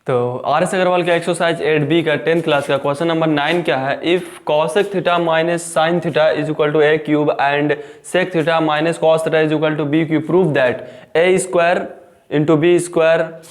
तो R S Agarwal का exercise 8B का 10th क्लास का क्वेश्चन नंबर 9 क्या है। If cosec theta minus sine theta is equal to A cube and sec theta minus cos theta is equal to B cube, prove that A square into B square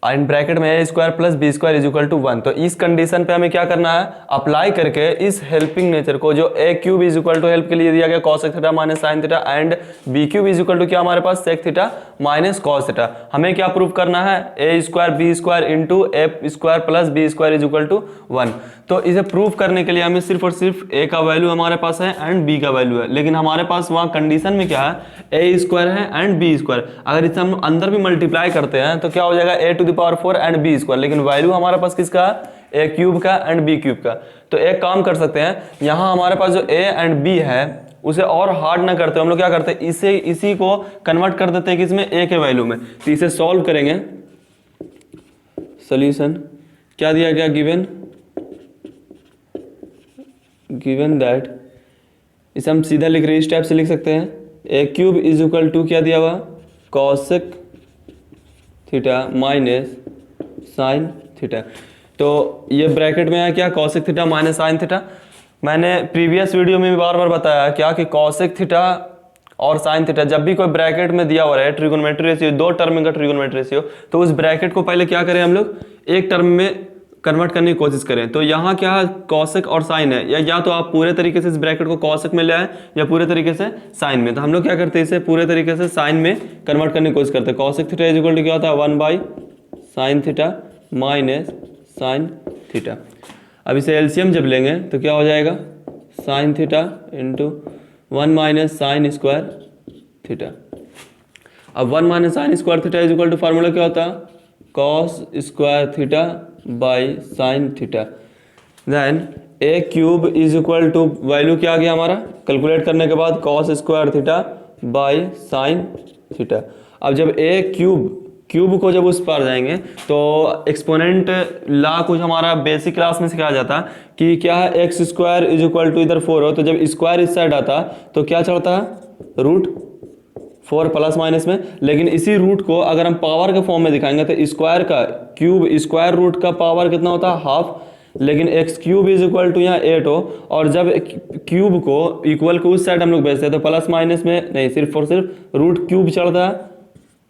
and bracket में A square plus B square is equal to 1। तो इस condition पे हमें क्या करना है, apply करके इस हेल्पिंग नेचर को जो a cube is equal to help के लिए दिया गया cosec theta minus sine theta and b cube is equal to क्या हमारे पास sec theta minus cos theta, हमें क्या प्रूव करना है, a square b square into a square plus B square is equal to 1। तो इसे प्रूव करने के लिए हमें सिर्फ और सिर्फ ए का वैल्यू हमारे पास है एंड बी का वैल्यू है, लेकिन हमारे पास वहाँ कंडीशन में क्या है, ए स्क्वायर है एंड बी स्क्वायर। अगर इसे हम अंदर भी मल्टीप्लाई करते हैं तो क्या हो जाएगा, a to the power 4 and b square, लेकिन वैल्यू हमारे पास किसका, ए क्यूब का एंड बी क्यूब का। तो एक काम कर सकते हैं, यहाँ हमारे पास जो ए एंड बी है उसे और हार्ड ना करते हम लोग क्या करते हैं, इसी को कन्वर्ट कर देते हैं किसमें, ए के वैल्यू में। तो इसे सॉल्व करेंगे, सोल्यूशन क्या दिया गया, गिवन दैट, इसे हम सीधा लिख रहे हैं, इस टाइप से लिख सकते हैं, ए क्यूब इज इक्वल टू क्या दिया हुआ, cosec theta minus sine theta. तो ये ब्रैकेट में है क्या, cosec theta minus sine theta. मैंने प्रीवियस वीडियो में भी बार बार बताया क्या कि कॉसेक थीटा और साइन थीटा जब भी कोई ब्रैकेट में दिया हुआ है ट्रिगोनोमेट्री रेशियो, दो टर्म का ट्रिगोनोमेट्री रेशियो, तो उस ब्रैकेट को पहले क्या करें हम लोग, एक टर्म में कन्वर्ट करने की कोशिश करें। तो यहाँ क्या है, कॉसेक और साइन है, या तो आप पूरे तरीके से इस ब्रैकेट को कॉसेक में ले आए या पूरे तरीके से साइन में। तो हम लोग क्या करते हैं, इसे पूरे तरीके से साइन में कन्वर्ट करने की कोशिश करते हैं। Cosec theta is equal to क्या होता है, 1 sine theta minus sine theta. अब इसे एलसीएम जब लेंगे तो क्या हो जाएगा, sine theta into 1 minus sine square theta. अब 1 minus sine square theta is equal to formula क्या होता है, cos square theta by sine theta. Then A cube is equal to value क्या आ गया हमारा, कैलकुलेट करने के बाद cos square theta by sine theta. अब जब ए क्यूब को जब उस पर जाएंगे तो एक्सपोनेंट ला कुछ हमारा बेसिक क्लास में सिखाया जाता कि क्या है, X square is equal to इधर 4 हो, तो जब स्क्वायर इस साइड आता तो क्या चढ़ता है, √4 प्लस माइनस में। लेकिन इसी रूट को अगर हम पावर के फॉर्म में दिखाएंगे तो स्क्वायर का क्यूब, स्क्वायर रूट का पावर कितना होता है, हाफ। लेकिन X cube is equal to यहाँ 8 हो, और जब क्यूब को इक्वल को उस साइड हम लोग भेजते हैं तो प्लस माइनस में नहीं, सिर्फ और सिर्फ रूट क्यूब चढ़ता है,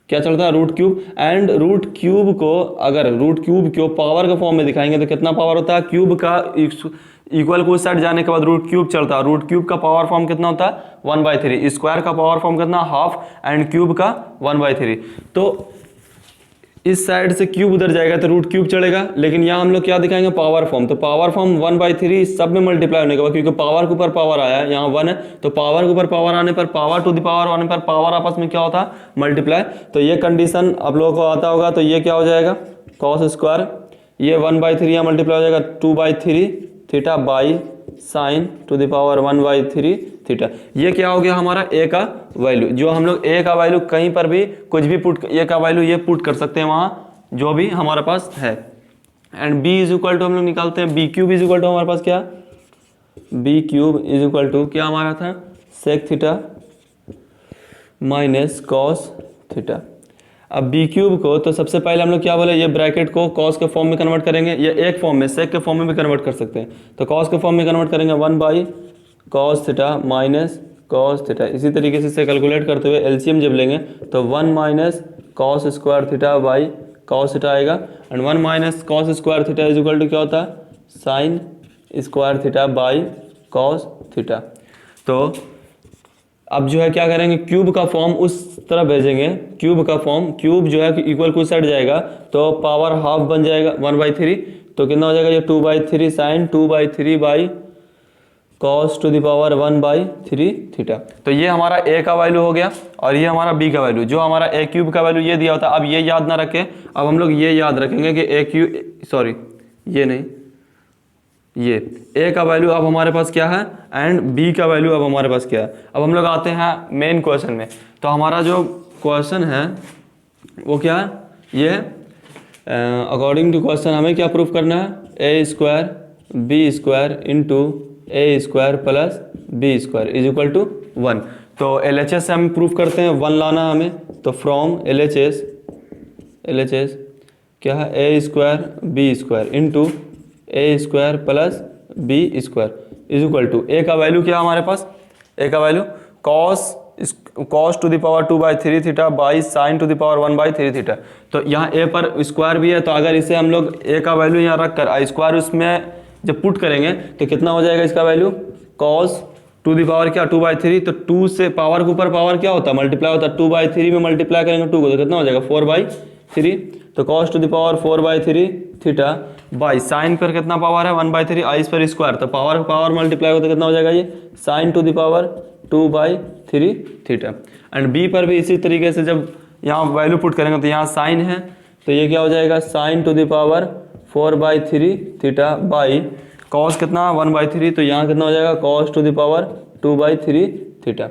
क्या चलता है, root cube. And root cube को अगर रूट क्यूब को पावर के फॉर्म में दिखाएंगे तो कितना पावर होता है, क्यूब का इक्वल को उस साइड जाने के बाद रूट क्यूब चलता है, रूट क्यूब का पावर फॉर्म कितना होता है, 1/3। स्क्वायर का पावर फॉर्म कितना, हाफ, एंड क्यूब का 1/3। तो इस साइड से क्यूब उधर जाएगा तो रूट क्यूब चढ़ेगा, लेकिन यहाँ हम लोग क्या दिखाएंगे, पावर फॉर्म। तो पावर फॉर्म 1/3 सब में मल्टीप्लाई होने के बाद, क्योंकि पावर के ऊपर पावर आया है, यहाँ 1 है, तो पावर के ऊपर पावर आने पर, पावर टू द पावर आने पर पावर आपस में क्या होता है, मल्टीप्लाई। तो ये कंडीशन आप लोगों को आता होगा, तो ये क्या हो जाएगा, कॉस स्क्वायर, ये 1/3 यहाँ मल्टीप्लाई हो जाएगा 2/3 theta by sine to the power 1/3 theta. ये क्या हो गया हमारा, ए का वैल्यू। जो हम लोग ए का वैल्यू कहीं पर भी कुछ भी पुट, ए का वैल्यू ये पुट कर सकते हैं वहाँ जो भी हमारे पास है। And B is equal to हम लोग निकालते हैं, B cube is equal to हमारे पास क्या, B cube is equal to क्या हमारा था, sec theta minus cos theta. अब बी क्यूब को तो सबसे पहले हम लोग क्या बोले, ये ब्रैकेट को कॉस के फॉर्म में कन्वर्ट करेंगे, ये एक फॉर्म में सेक के फॉर्म में भी कन्वर्ट कर सकते हैं। तो कॉस के फॉर्म में कन्वर्ट करेंगे 1 cos theta minus cos theta. इसी तरीके से इसे कैलकुलेट करते हुए एलसीएम जब लेंगे तो 1 minus cos square theta by cos theta आएगा, and 1 minus cos square theta is equal to क्या होता है, sine square theta by cos theta. तो अब जो है क्या करेंगे, क्यूब का फॉर्म उस तरह भेजेंगे, क्यूब का फॉर्म, क्यूब जो है कि इक्वल को साइड जाएगा तो पावर हाफ बन जाएगा 1/3, तो कितना हो जाएगा, ये 2/3 sine 2/3 by cos to the power 1/3 theta. तो ये हमारा ए का वैल्यू हो गया, और ये हमारा बी का वैल्यू। जो हमारा ए क्यूब का वैल्यू ये दिया होता है, अब ये याद ना रखें, अब हम लोग ये याद रखेंगे कि ए क्यूब, सॉरी ये नहीं, ये ए का वैल्यू अब हमारे पास क्या है एंड बी का वैल्यू अब हमारे पास क्या है। अब हम लोग आते हैं मेन क्वेश्चन में। तो हमारा जो क्वेश्चन है वो क्या है, ये अकॉर्डिंग टू क्वेश्चन हमें क्या प्रूफ करना है, a square b square into a square plus B square is equal to 1। तो LHS से हम प्रूफ करते हैं, 1 लाना हमें। तो फ्रॉम LHS क्या है, a square b square into a square plus B square is equal to, a का वैल्यू क्या है हमारे पास, ए का value cos to the power 2/3 theta by sine to the power 1/3 theta. तो यहाँ ए पर स्क्वायर भी है, तो अगर इसे हम लोग ए का वैल्यू यहाँ रख कर स्क्वायर उसमें जब पुट करेंगे तो कितना हो जाएगा इसका value, cos to the power क्या 2/3, तो 2 से पावर के ऊपर पावर क्या होता है, मल्टीप्लाई होता है, 2/3 में मल्टीप्लाई करेंगे 2 को तो कितना हो जाएगा 4/3, तो cos to the power 4/3 theta by sine पर कितना पावर है 1/3 आई पर स्क्वायर, तो पावर पावर मल्टीप्लाई होता है कितना हो जाएगा ये sine to the power 2/3 theta. And B पर भी इसी तरीके से जब यहाँ वैल्यू पुट करेंगे तो यहाँ साइन है, तो ये क्या हो जाएगा sine to the power 4/3 theta by cos कितना 1/3, तो यहाँ कितना हो जाएगा cos to the power 2/3 theta.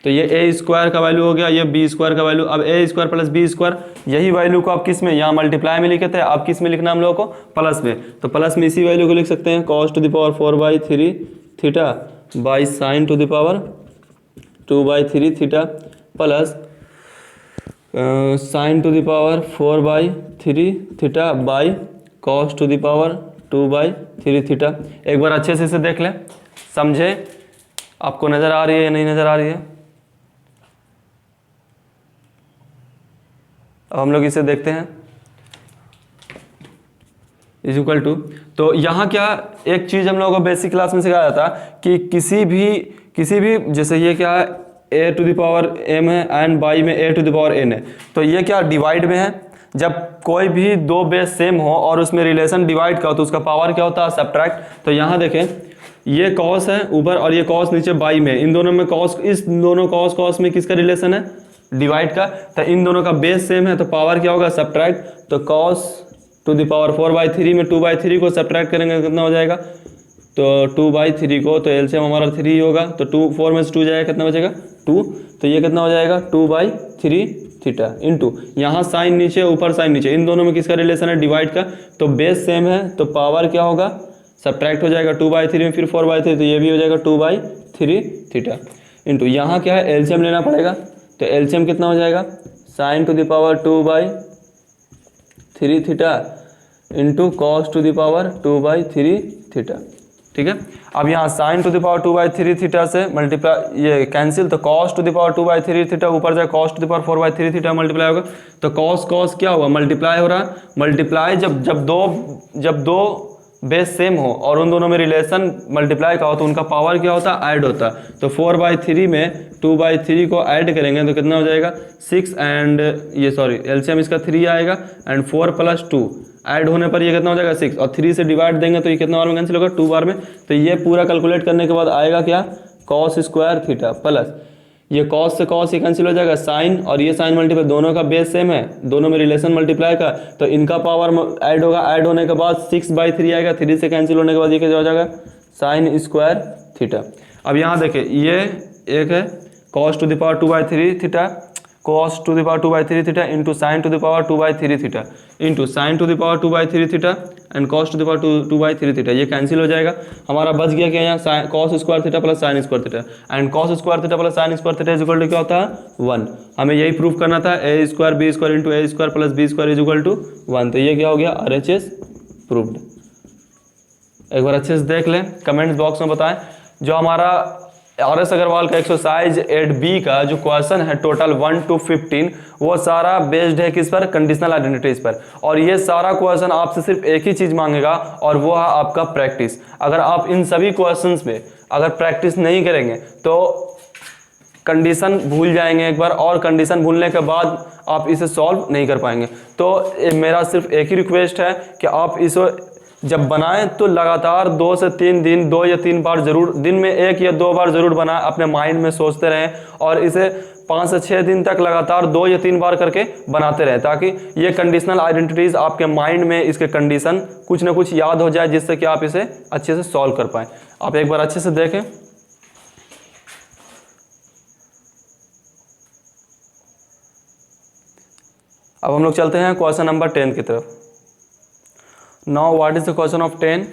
तो ये ए स्क्वायर का वैल्यू हो गया, ये बी स्क्वायर का वैल्यू। अब ए स्क्वायर प्लस बी स्क्वायर, यही वैल्यू को आप किस में, यहाँ मल्टीप्लाई में लिखे थे, आप किस में लिखना हम लोगों को, प्लस में, तो प्लस में इसी वैल्यू को लिख सकते हैं cos to the power 4/3 theta by sine to the power 2/3 theta plus sign to the power 4/3 theta by cos to the power 2/3 theta. एक बार अच्छे से इसे देख लें, समझे, आपको नज़र आ रही है या नहीं नज़र आ रही है। अब हम लोग इसे देखते हैं इज इक्वल टू, तो यहाँ क्या एक चीज़ हम लोगों को बेसिक क्लास में सिखाया था कि किसी भी जैसे ये क्या है ए टू द पावर m है एंड बाई में ए टू द पावर n है, तो ये क्या डिवाइड में है। जब कोई भी दो बेस सेम हो और उसमें रिलेशन डिवाइड का हो तो उसका पावर क्या होता है सब्ट्रैक्ट। तो यहाँ देखें ये कॉस है ऊपर और ये कॉस नीचे बाई में, इन दोनों में कॉस, इस दोनों कॉस कॉस में किसका रिलेशन है डिवाइड का, तो इन दोनों का बेस सेम है तो पावर क्या होगा सब्ट्रैक्ट। तो कॉस टू द पावर 4/3 में 2/3 को सब्ट्रैक्ट करेंगे तो कितना हो जाएगा, तो 2/3 को, तो एलसीएम हमारा 3 होगा, तो 4 में से 2 जाएगा कितना बचेगा 2, तो ये कितना हो जाएगा 2/3 थीटा इंटू यहाँ साइन नीचे ऊपर साइन नीचे, इन दोनों में किसका रिलेशन है डिवाइड का, तो बेस सेम है तो पावर क्या होगा सब्ट्रैक्ट हो जाएगा 2/3 में फिर 4/3, तो ये भी हो जाएगा 2/3 थीटा इंटू यहाँ क्या है एलसीएम लेना पड़ेगा, तो एलसीएम कितना हो जाएगा sine to the power 2/3 theta into cos to the power 2/3 theta. ठीक है, अब यहाँ sign to the power 2/3 theta से मल्टीप्लाई ये कैंसिल, तो cos to the power 2/3 theta ऊपर जाए cos to the power 4/3 theta multiply होगा, तो कॉस कॉस क्या हुआ मल्टीप्लाई हो रहा, मल्टीप्लाई जब दो बेस सेम हो और उन दोनों में रिलेशन मल्टीप्लाई का हो तो उनका पावर क्या होता है ऐड होता है, तो 4/3 में 2/3 को ऐड करेंगे तो कितना हो जाएगा 6 एंड ये सॉरी एलसीएम इसका 3 आएगा एंड 4 + 2 ऐड होने पर ये कितना हो जाएगा 6 और 3 से डिवाइड देंगे तो ये कितना बार में कैंसिल होगा 2 बार में, तो ये पूरा कैलकुलेट करने के बाद आएगा क्या कॉस स्क्वायर थीटा प्लस ये कॉस से कॉस ये कैंसिल हो जाएगा साइन और ये साइन मल्टीप्लाई, दोनों का बेस सेम है, दोनों में रिलेशन मल्टीप्लाई का, तो इनका पावर ऐड होगा, ऐड होने के बाद 6/3 आएगा, 3 से कैंसिल होने के बाद ये क्या हो जाएगा साइन स्क्वायर थीटा। अब यहाँ देखिए ये एक है cos to the power 2/3 theta, cos to the power 2/3 theta into sine to the power 2/3 theta into sine to the power 2/3 theta and cos to the power 2/3 theta, ये cancel हो जाएगा, हमारा बच गया क्या यहाँ cos square theta plus sine square theta and cos square theta plus sine square theta is equal to क्या होता है 1। हमें यही प्रूफ करना था a square b square into a square plus b square is equal to 1, तो ये क्या हो गया RHS प्रूव्ड। एक बार अच्छे से देख लें, कमेंट्स बॉक्स में बताएं जो हमारा RS अग्रवाल का एक्सरसाइज 8B का जो क्वेश्चन है टोटल 1 to 15 वो सारा बेस्ड है किस पर कंडीशनल आइडेंटिटीज पर, और ये सारा क्वेश्चन आपसे सिर्फ एक ही चीज़ मांगेगा और वो है आपका प्रैक्टिस। अगर आप इन सभी क्वेश्चंस में अगर प्रैक्टिस नहीं करेंगे तो कंडीशन भूल जाएंगे एक बार, और कंडीशन भूलने के बाद आप इसे सॉल्व नहीं कर पाएंगे। तो मेरा सिर्फ एक ही रिक्वेस्ट है कि आप इसे जब बनाएं तो लगातार 2 से 3 दिन 2 या 3 बार जरूर, दिन में 1 या 2 बार जरूर बनाएं, अपने माइंड में सोचते रहें और इसे 5 से 6 दिन तक लगातार 2 या 3 बार करके बनाते रहें ताकि ये कंडीशनल आइडेंटिटीज आपके माइंड में इसके कंडीशन कुछ ना कुछ याद हो जाए जिससे कि आप इसे अच्छे से सॉल्व कर पाएँ। आप एक बार अच्छे से देखें। अब हम लोग चलते हैं क्वेश्चन नंबर 10 की तरफ। Now what is the question of 10?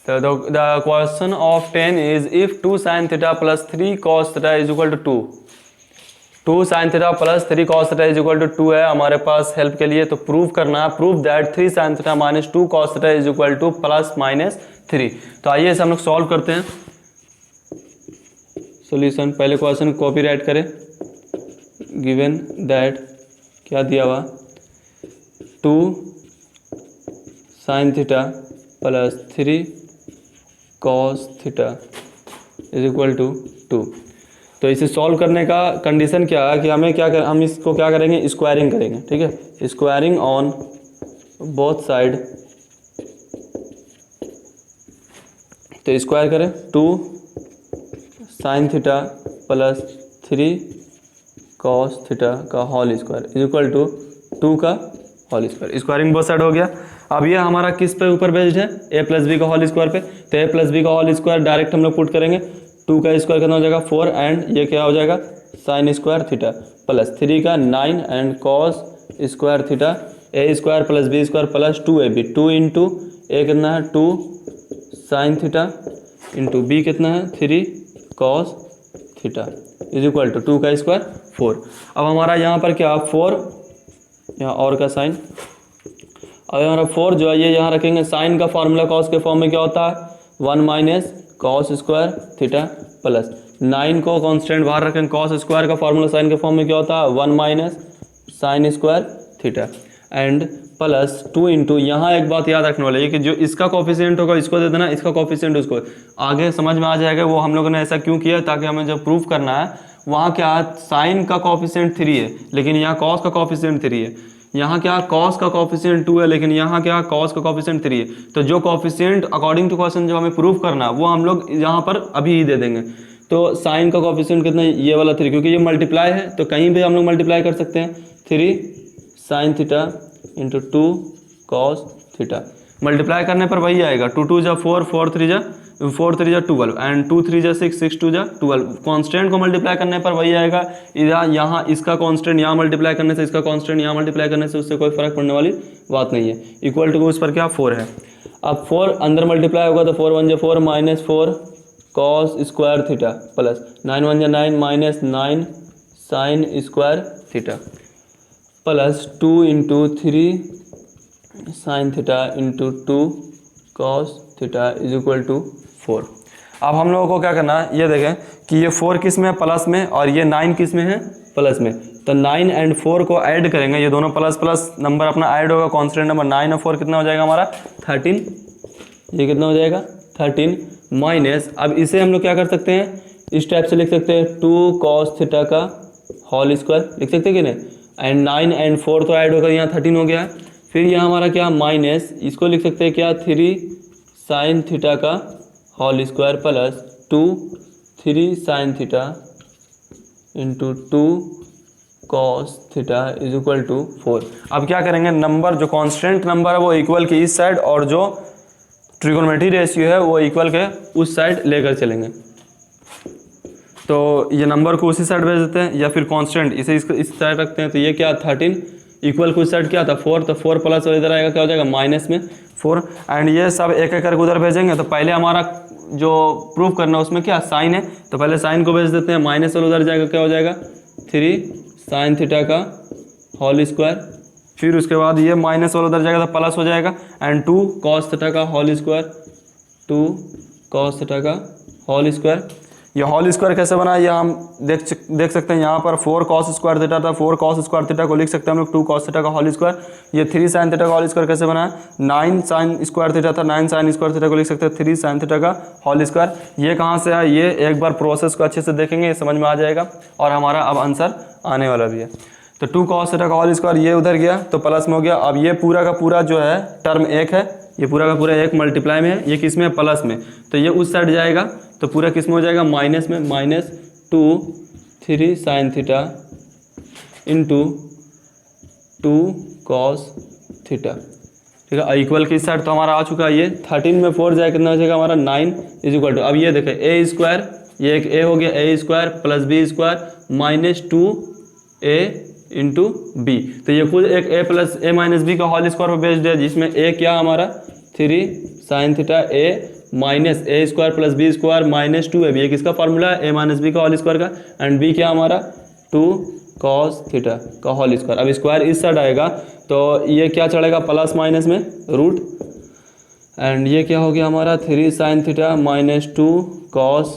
The question of 10 is if 2 sin theta plus 3 cos theta is equal to 2. 2 sine theta plus 3 cos theta is equal to 2 है हमारे पास हेल्प के लिए। तो प्रूव करना है, prove that 3 sine theta minus 2 cos theta is equal two plus minus 3। तो आइए इसे हम लोग सॉल्व करते हैं। सॉल्यूशन, पहले क्वेश्चन कॉपी राइट करें। गिवन दैट क्या दिया हुआ 2 sine theta plus 3 cos theta is equal to 2। तो इसे सॉल्व करने का कंडीशन क्या है कि हमें क्या कर, हम इसको क्या करेंगे, स्क्वायरिंग करेंगे। ठीक है, स्क्वायरिंग ऑन बोथ साइड। तो स्क्वायर करें 2 sine theta plus 3 cos theta का whole square is equal to 2 का whole square. Squaring both side हो गया। अब ये हमारा किस पे ऊपर बेस्ड है, a प्लस बी का होल स्क्वायर पे। तो a प्लस बी का होल स्क्वायर डायरेक्ट हम लोग पुट करेंगे। 2 का स्क्वायर कितना हो जाएगा 4 एंड ये क्या हो जाएगा साइन स्क्वायर थीटा प्लस 3 का 9 and cos square theta a square plus B square plus 2ab। 2 into a कितना है 2 साइन थीटा इंटू बी कितना है 3 cos theta is equal to 2 का स्क्वायर 4। अब हमारा यहाँ पर क्या 4, यहाँ और का साइन। अब हमारा 4 जो है ये यहाँ रखेंगे। साइन का फॉर्मूला कॉस के फॉर्म में क्या होता है 1 minus cos square theta plus 9 को कांस्टेंट बाहर रखेंगे। कॉस स्क्वायर का फॉर्मूला साइन के फॉर्म में क्या होता है 1 minus sine square theta and plus 2 into, यहाँ एक बात याद रखने वाली है कि जो इसका कोफिशिएंट होगा इसको दे देना, इसका कोफिशिएंट उसको। आगे समझ में आ जाएगा वो हम लोगों ने ऐसा क्यों किया, ताकि हमें जब प्रूफ करना है वहाँ क्या साइन का कोफिशिएंट 3 है लेकिन यहाँ कॉस का कोफिशिएंट 3 है। यहाँ क्या कॉस का कोफिशिएंट 2 है लेकिन यहाँ क्या कॉस का कोफिशिएंट 3 है। तो जो कोफिशिएंट अकॉर्डिंग टू क्वेश्चन जो हमें प्रूफ करना है वो हम लोग यहाँ पर अभी ही दे देंगे। तो साइन का कोफिशिएंट कितना है ये वाला 3, क्योंकि ये मल्टीप्लाई है तो कहीं भी हम लोग मल्टीप्लाई कर सकते हैं। 3 sine theta into 2 cos theta, multiply करने पर वही आएगा 2 2 जा 4 4 3 जा 12 एंड 2 3 जा 6 6 2 जा 12। कांस्टेंट को मल्टीप्लाई करने पर वही आएगा। इधर यहाँ इसका कांस्टेंट यहाँ मल्टीप्लाई करने से, इसका कांस्टेंट यहाँ मल्टीप्लाई करने से उससे कोई फर्क पड़ने वाली बात नहीं है। इक्वल टू उस पर क्या 4 है। अब 4 अंदर मल्टीप्लाई होगा तो 4 1 जा 4 minus 4 cos square theta plus 9 1 जा 9 minus 9 sine square theta plus 2 into 3 sine theta into 2 cos theta is equal to 4। अब हम लोगों को क्या करना है, ये देखें कि ये 4 किस में है प्लस में और ये 9 किस में है प्लस में। तो 9 एंड 4 को ऐड करेंगे, ये दोनों प्लस प्लस नंबर अपना ऐड होगा। कांस्टेंट नंबर 9 और 4 कितना हो जाएगा हमारा 13। ये कितना हो जाएगा 13 माइनस, अब इसे हम लोग क्या कर सकते हैं, इस टाइप से लिख सकते हैं 2 कॉस थीटा का होल स्क्वायर लिख सकते हैं कि नहीं। एंड 9 एंड 4 तो ऐड होकर यहाँ 13 हो गया है। फिर यहाँ हमारा क्या माइनस, इसको लिख सकते हैं क्या 3 साइन थीटा का whole square plus 2 3 sine theta into 2 cos theta is equal to 4। अब क्या करेंगे, नंबर जो कांस्टेंट नंबर है वो इक्वल के इस साइड और जो ट्रिगोनोमेट्री रेशियो है वो इक्वल के उस साइड लेकर चलेंगे। तो ये नंबर को उसी साइड भेज देते हैं या फिर कांस्टेंट इसे इस साइड रखते हैं। तो ये क्या 13 इक्वल को इस साइड क्या था 4, तो 4 प्लस और इधर आएगा क्या हो जाएगा माइनस में 4 एंड ये सब एक एक करके उधर भेजेंगे। तो पहले हमारा जो प्रूफ करना है उसमें क्या साइन है, तो पहले साइन को भेज देते हैं। माइनस वाला उधर जाएगा क्या हो जाएगा 3 साइन थीटा का होल स्क्वायर, फिर उसके बाद ये माइनस वाला उधर जाएगा तो प्लस हो जाएगा एंड 2 कॉस थीटा का होल स्क्वायर 2 कॉस थीटा का होल स्क्वायर। ये होल स्क्वायर कैसे बना ये हम देख सकते हैं। यहाँ पर 4 कॉस स्क्वायर थीटा था, 4 कॉस स्क्वायर थीटा को लिख सकते हैं हम लोग 2 कॉस थीटा का होल स्क्वायर। ये 3 साइन थीटा का होल स्क्वायर कैसे बना है, 9 साइन स्क्वायर थीटा था, 9 साइन स्क्वायर थीटा को लिख सकते हैं 3 साइन थीटा का होल स्क्वायर। ये कहाँ से है, ये एक बार प्रोसेस को अच्छे से देखेंगे ये समझ में आ जाएगा और हमारा अब आंसर आने वाला भी है। तो 2 कॉस थीटा का होल स्क्वायर ये उधर गया तो प्लस में हो गया। अब ये पूरा का पूरा जो है टर्म एक है, ये पूरा का पूरा एक मल्टीप्लाई में है, ये किस में है प्लस में, तो ये उस साइड जाएगा तो पूरा किस में हो जाएगा माइनस में, minus 2 3 sine theta into 2 cos theta. ठीक है, इक्वल की साइड तो हमारा आ चुका है। ये 13 में 4 जाए कितना हो जाएगा हमारा 9 इज इक्वल टू, अब ये देखें ए स्क्वायर, ये एक ए हो गया a square plus B square minus 2a into b. तो ये खुद एक a plus a minus b का होल स्क्वायर पर बेस्ड है, जिसमें a क्या हमारा 3 sine theta a minus a square plus B square minus 2ab। ये किसका फार्मूला है a माइनस बी का होल स्क्वायर का, एंड b क्या हमारा 2 cos थीटा का होल स्क्वायर। अब स्क्वायर इस साइड आएगा तो ये क्या चढ़ेगा प्लस माइनस में रूट, एंड ये क्या हो गया हमारा 3 sin theta minus 2 cos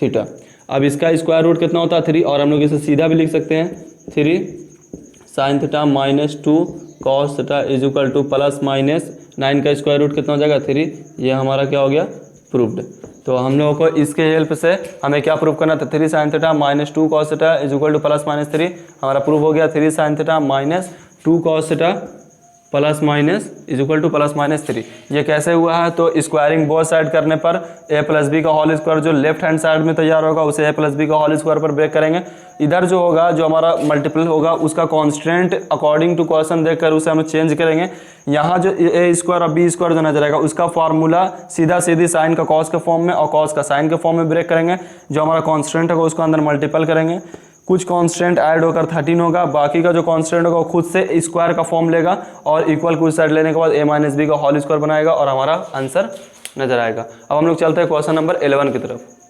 theta. अब इसका स्क्वायर रूट कितना होता है 3, और हम लोग इसे सीधा भी लिख सकते हैं 3 sin theta minus 2 cos theta is equal two plus minus 9 का स्क्वायर रूट कितना हो जाएगा 3। ये हमारा क्या हो गया प्रूव्ड। तो हम लोगों को इसके हेल्प से हमें क्या प्रूव करना था 3 sin theta minus 2 cos theta is equal two plus minus 3, हमारा प्रूव हो गया 3 sin theta minus 2 cos theta plus minus is equal two plus minus 3। ये कैसे हुआ है, तो स्क्वायरिंग बोथ साइड करने पर a प्लस बी का होल स्क्वायर जो लेफ्ट हैंड साइड में तैयार होगा उसे a प्लस बी का होल स्क्वायर पर ब्रेक करेंगे। इधर जो होगा जो हमारा मल्टीपल होगा उसका कांस्टेंट अकॉर्डिंग टू क्वेश्चन देखकर उसे हम चेंज करेंगे। यहाँ जो a स्क्वायर और बी स्क्वायर जो नजर आएगा उसका फार्मूला सीधा सीधी साइन का कॉस के फॉर्म में और कॉस का साइन के फॉर्म में ब्रेक करेंगे। जो हमारा कॉन्स्टेंट होगा उसको अंदर मल्टीपल करेंगे, कुछ कांस्टेंट ऐड होकर 13 होगा, बाकी का जो कांस्टेंट होगा वो खुद से स्क्वायर का फॉर्म लेगा और इक्वल कुछ साइड लेने के बाद a माइनस बी का होल स्क्वायर बनाएगा और हमारा आंसर नजर आएगा। अब हम लोग चलते हैं क्वेश्चन नंबर 11 की तरफ।